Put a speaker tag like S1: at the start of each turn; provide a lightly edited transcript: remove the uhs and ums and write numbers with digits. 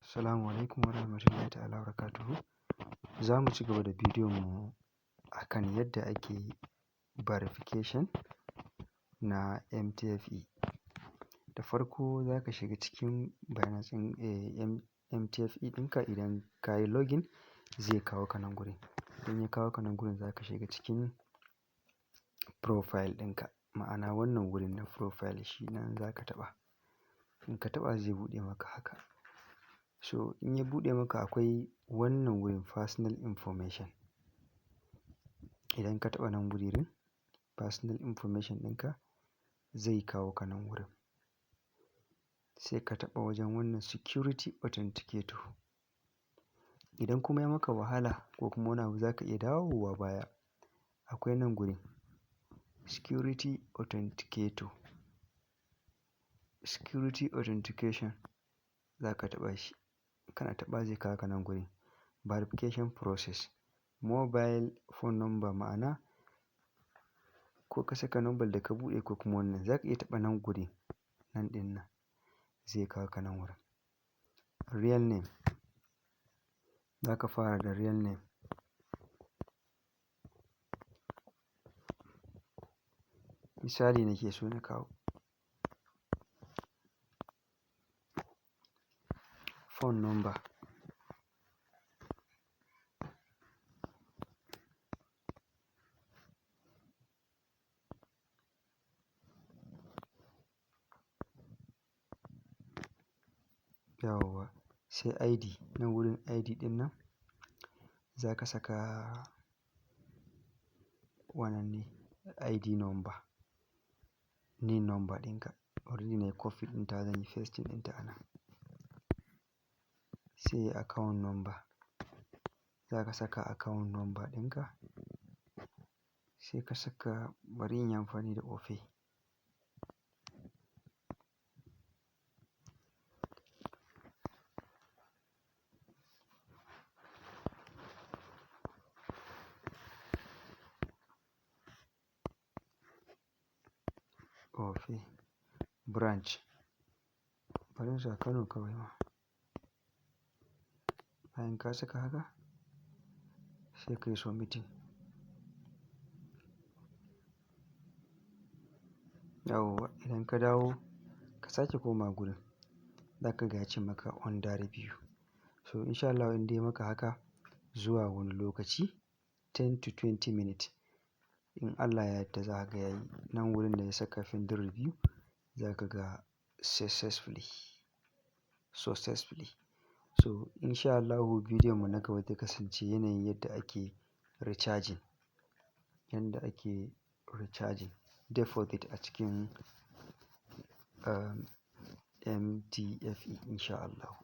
S1: Assalamu alaikum wa rahmatullahi ta'ala wa barakatuhu. Za mu ci gaba da bidiyon mu akan yadda ake verification na MTFE. Da farko za ka shiga cikin Binance MTFE ɗinka. Idan ka yi login zai kawo ka nan gurin. Idan ya kawo ka nan gurin za ka shiga cikin profile ɗinka, ma'ana wannan wurin na profile shi nan za ka taɓa. In ka taɓa zai buɗe maka haka. So in ya buɗe maka akwai wannan wurin personal information. Idan ka taɓa nan wurin personal information ɗinka zai kawo ka nan wurin. Sai ka taɓa wajen wannan security authenticator. Idan kuma ya maka wahala ko kuma wani abu za ka iya dawowa baya. Akwai nan gurin security authenticator. Security authentication za ka taɓa shi. Kana taɓa zai kawo ka nan gurin verification process. Mobile phone number, ma'ana ko ka saka number da ka buɗe ko kuma wannan za ka iya taɓa nan gurin nan ɗin nan zai kawo ka nan wurin. Real name za ka fara da real name. Misali nake so na kawo. Phone number. Yawwa sai ID. Nan wurin ID ɗin nan za ka saka wannan ne ID number, NIN number ɗinka. Already na yi copy ɗinta zan yi pasting ɗinta a nan. Sai account number. Za ka saka account number ɗinka. Sai ka saka, bari in yi amfani da Opay. Opay branch. Bari in sa Kano kawai ma. Bayan ka saka haka sai ka yi submitting. Yawwa idan ka dawo ka sake komawa gurin za ka ga ya ce maka under review. So in sha Allah in dai maka haka zuwa wani lokaci 10 to 20 minutes in Allah ya yarda za ka ga yayi nan wurin da ya saka pending review za ka ga successfully. So in sha Allahu bidiyon mu na gaba zai kasance yanayin yadda ake recharging. Yanda ake recharging deposit a cikin MTFE in sha Allah.